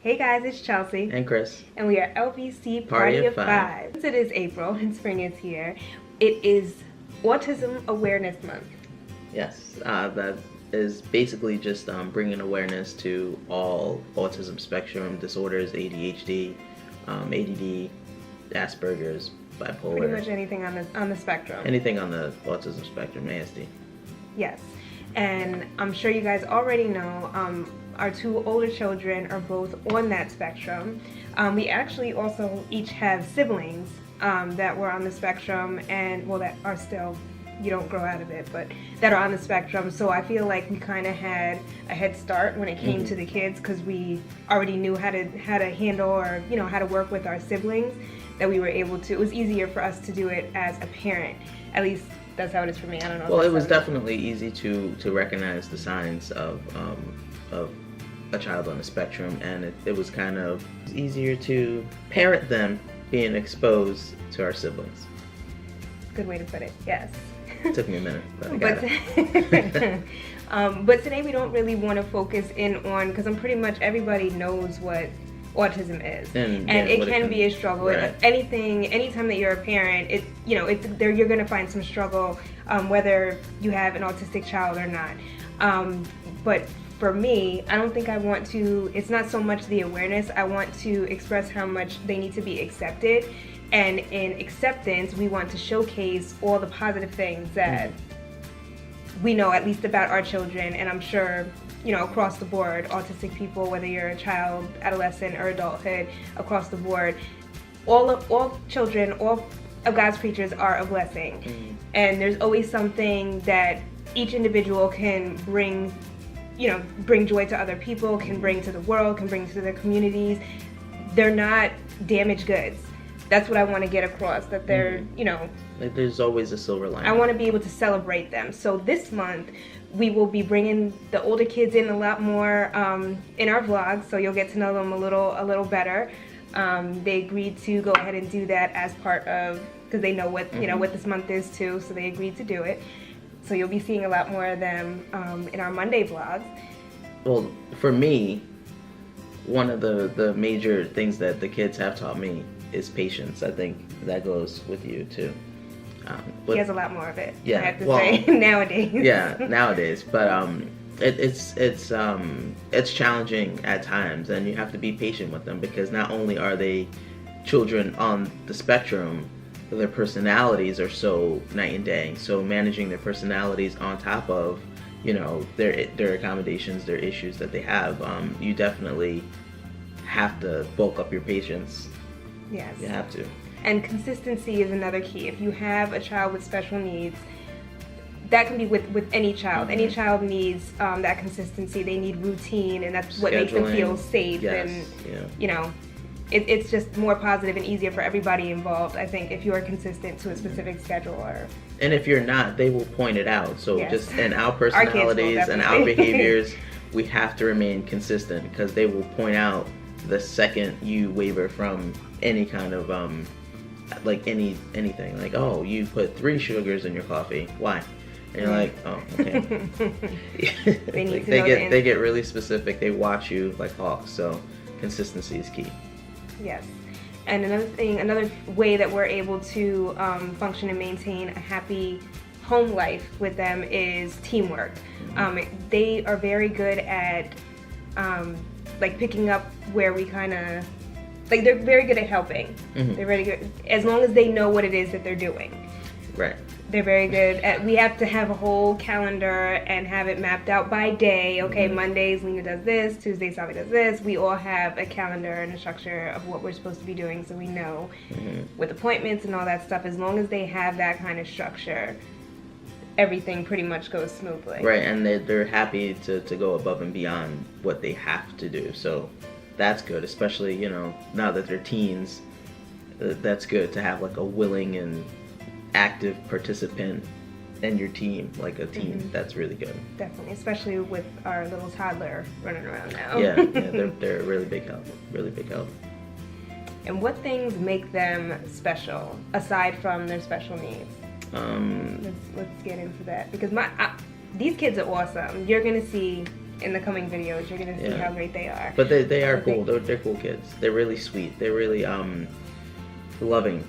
Hey guys, it's Chelsea. And Chris. And we are LBC Party of Five. Since it is April and spring is here, it is Autism Awareness Month. Yes, that is basically just bringing awareness to all autism spectrum disorders, ADHD, ADD, Asperger's, bipolar. Pretty much anything on the spectrum. Anything on the autism spectrum, ASD. Yes, and I'm sure you guys already know our two older children are both on that spectrum. We actually also each have siblings that were on the spectrum and, well, that are still, you don't grow out of it, but that are on the spectrum. So I feel like we kind of had a head start when it came to the kids because we already knew how to handle or, you know, how to work with our siblings, that we were able to. It was easier for us to do it as a parent. At least that's how it is for me. I don't know. Well, it was definitely easy to recognize the signs of a child on the spectrum, and it was kind of easier to parent them being exposed to our siblings. Good way to put it, yes. It took me a minute, but I got it. But today we don't really want to focus in on, because I'm pretty much everybody knows what autism is, and it can be a struggle. Right. Anytime that you're a parent, you're going to find some struggle, whether you have an autistic child or not. But for me, I don't think I want to, it's not so much the awareness, I want to express how much they need to be accepted. And in acceptance, we want to showcase all the positive things that we know, at least about our children, and I'm sure, you know, across the board, autistic people, whether you're a child, adolescent, or adulthood, across the board, all children, all of God's creatures are a blessing. And there's always something that each individual can bring joy to other people, can bring to the world, can bring to their communities. They're not damaged goods. That's what I want to get across, that they're, Like, there's always a silver lining. I want to be able to celebrate them. So this month, we will be bringing the older kids in a lot more in our vlogs, so you'll get to know them a little better. They agreed to go ahead and do that as part of, because they know what, what this month is too, so they agreed to do it. So you'll be seeing a lot more of them in our Monday vlogs. Well, for me, one of the major things that the kids have taught me is patience. I think that goes with you too. He has a lot more of it, yeah, I have to say, nowadays. Yeah, nowadays. But it's challenging at times, and you have to be patient with them, because not only are they children on the spectrum, their personalities are so night and day. So managing their personalities on top of, their accommodations, their issues that they have, you definitely have to bulk up your patience. Yes. You have to. And consistency is another key. If you have a child with special needs, that can be with any child. Any child needs that consistency. They need routine, and that's what makes them feel safe. Yes. And, it's just more positive and easier for everybody involved, I think, if you're consistent to a specific schedule. And if you're not, they will point it out. So just in our personalities and our definitely. behaviors, we have to remain consistent, because they will point out the second you waver from any kind of anything. Like, oh, you put 3 sugars in your coffee. Why? And you're like, oh, okay. They get really specific. They watch you like hawks. So consistency is key. Yes. And another way that we're able to function and maintain a happy home life with them is teamwork. They are very good at picking up where we kind of, they're very good at helping. They're very good, as long as they know what it is that they're doing. Right. They're very good at, we have to have a whole calendar and have it mapped out by day. Okay, Mondays Lena does this, Tuesdays Sally does this. We all have a calendar and a structure of what we're supposed to be doing, so we know with appointments and all that stuff. As long as they have that kind of structure, everything pretty much goes smoothly. Right, and they're happy to go above and beyond what they have to do. So that's good, especially, now that they're teens. That's good to have like a willing and active participant in your team, like a team. That's really good. Definitely, especially with our little toddler running around now. Yeah, they're a really big help. Really big help. And what things make them special aside from their special needs? Let's get into that, because these kids are awesome. You're gonna see in the coming videos. You're gonna see how great they are. But they are cool. They're cool kids. They're really sweet. They're really loving,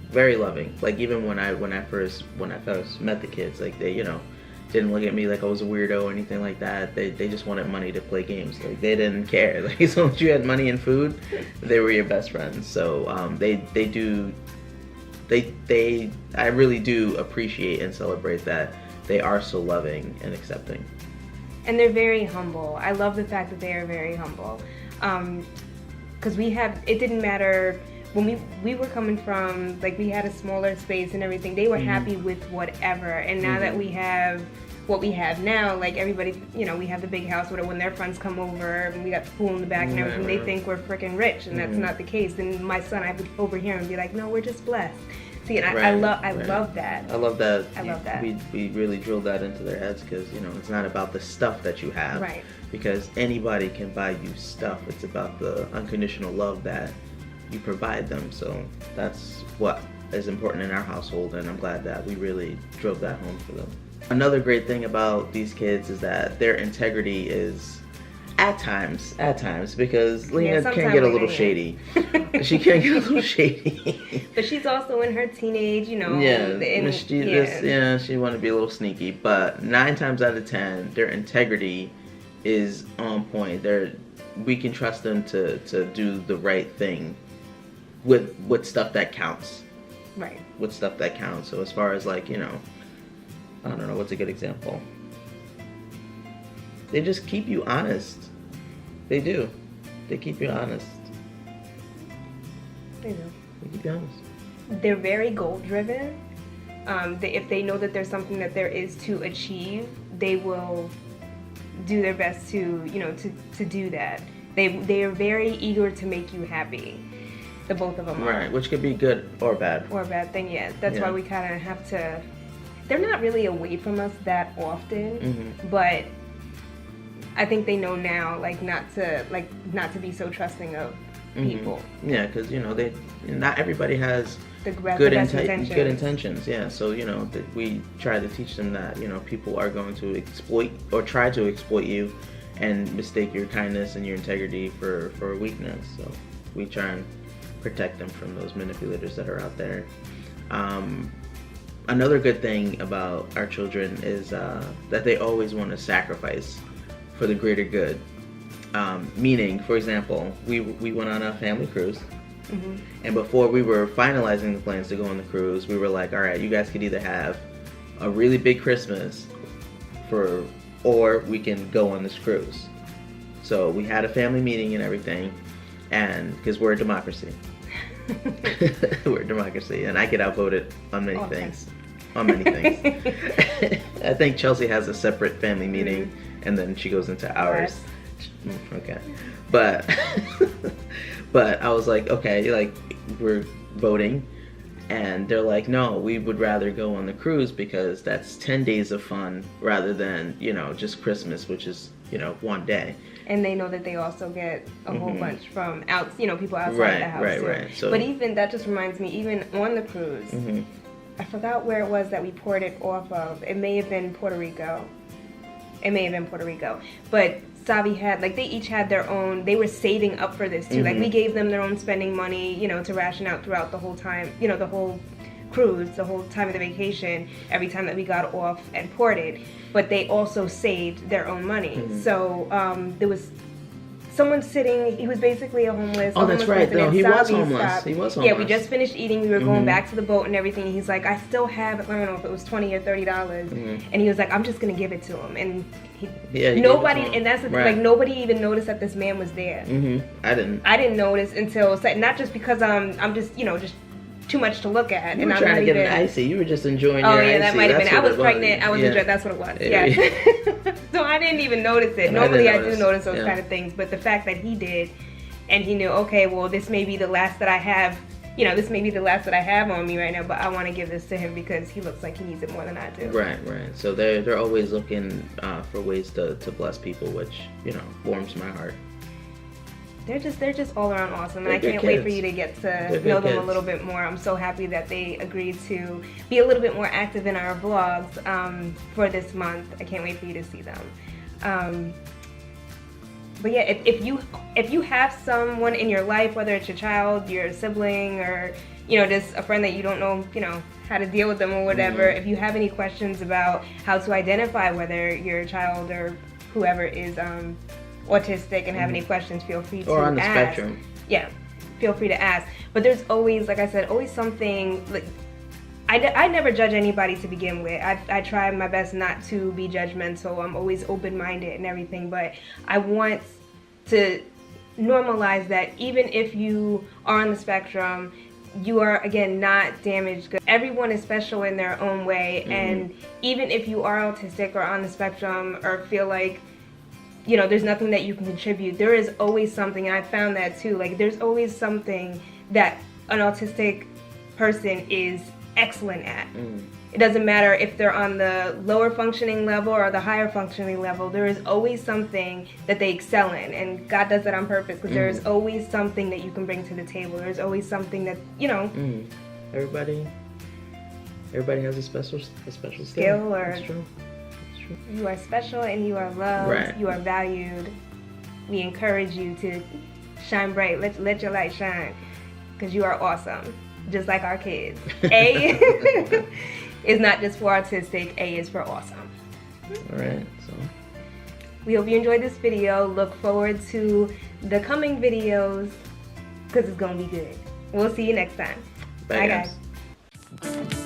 very loving. Like even when I first met the kids, like they didn't look at me like I was a weirdo or anything like that. They just wanted money to play games. Like they didn't care. Like as long as you had money and food, they were your best friends. So I really do appreciate and celebrate that they are so loving and accepting. And they're very humble. I love the fact that they are very humble. Because it didn't matter when we were coming from, like we had a smaller space and everything. They were happy with whatever. And now that we have what we have now, like everybody, we have the big house, whatever, when their friends come over and we got the pool in the back and everything, they think we're freaking rich, and that's not the case. And my son, I would overhear him be like, no, we're just blessed. See, and I love that. I love that. I love that. We really drilled that into their heads because, it's not about the stuff that you have. Right. Because anybody can buy you stuff. It's about the unconditional love that you provide them. So that's what is important in our household, and I'm glad that we really drove that home for them. Another great thing about these kids is that their integrity is at times, because Lena can get a little shady. She can get a little shady. But she's also in her teenage, she want to be a little sneaky. But 9 times out of 10, their integrity is on point. We can trust them to do the right thing with stuff that counts. Right. With stuff that counts. So as far as I don't know, what's a good example? They just keep you honest. They do. They keep you honest. They do. They keep you honest. They're very goal driven. If they know that there's something that there is to achieve, they will do their best to do that. They are very eager to make you happy. The both of them are. Right, which could be good or bad. Or a bad thing, yeah. That's why we kind of have to. They're not really away from us that often, but I think they know now, not to be so trusting of people. Yeah, because not everybody has good intentions. Yeah, so we try to teach them that people are going to exploit or try to exploit you, and mistake your kindness and your integrity for weakness. So we try and protect them from those manipulators that are out there. Another good thing about our children is that they always want to sacrifice for the greater good. Meaning, for example, we went on a family cruise, and before we were finalizing the plans to go on the cruise, we were like, all right, you guys could either have a really big Christmas or we can go on this cruise. So we had a family meeting and everything, and because we're a democracy. We're a democracy, and I get outvoted on many things. On many things. I think Chelsea has a separate family meeting, and then she goes into ours. Okay. But I was like, okay, we're voting, and they're like, no, we would rather go on the cruise because that's 10 days of fun rather than, just Christmas, which is, one day. And they know that they also get a whole bunch from people outside the house. Right. So, but even that just reminds me, even on the cruise, I forgot where it was that we poured it off of. It may have been Puerto Rico. But Savi had, they each had their own, they were saving up for this too. We gave them their own spending money, to ration out throughout the whole time, the whole cruise, the whole time of the vacation, every time that we got off and ported. But they also saved their own money. So there was someone sitting, he was basically a homeless. Oh, that's right. No, he was homeless. He was homeless. Yeah, we just finished eting. We were going back to the boat and everything. And he's like, I still have, I don't know if it was $20 or $30. And he was like, I'm just going to give it to him. And nobody, and that's the thing, nobody even noticed that this man was there. I didn't notice until, not just because I'm just, just too much to look at. You were trying to get an icy. You were just enjoying your icy. Oh, yeah, that might have been. I was pregnant. I was enjoying. That's what it was. Yeah. So I didn't even notice it. Normally I do notice those kind of things. But the fact that he did, and he knew, okay, well, this may be the last that I have, this may be the last that I have on me right now, but I want to give this to him because he looks like he needs it more than I do. Right. So they're always looking for ways to bless people, which, warms my heart. They're just all around awesome, and I can't wait for you to get to know them a little bit more. I'm so happy that they agreed to be a little bit more active in our vlogs for this month. I can't wait for you to see them. But yeah, if you have someone in your life, whether it's your child, your sibling, or just a friend that you don't know, how to deal with them or whatever, if you have any questions about how to identify whether your child or whoever is autistic and have any questions, feel free to or on the ask. spectrum. Yeah, feel free to ask. But there's always, like I said, always something. Like I never judge anybody to begin with. I try my best not to be judgmental. I'm always open-minded and everything. But I want to normalize that even if you are on the spectrum, you are, again, not damaged goods. Everyone is special in their own way, and even if you are autistic or on the spectrum or feel like, there's nothing that you can contribute, there is always something, and I found that too, like there's always something that an autistic person is excellent at. It doesn't matter if they're on the lower functioning level or the higher functioning level, there is always something that they excel in, and God does that on purpose, because there is always something that you can bring to the table. There's always something that, Everybody has a special skill, or That's true. you are special and you are loved, Right. you are valued. We encourage you to shine bright, let your light shine, because you are awesome, just like our kids. A is not just for autistic, A is for awesome. Alright, so We hope you enjoyed this video. Look forward to the coming videos, because it's going to be good. We'll see you next time. bye Bye, guys.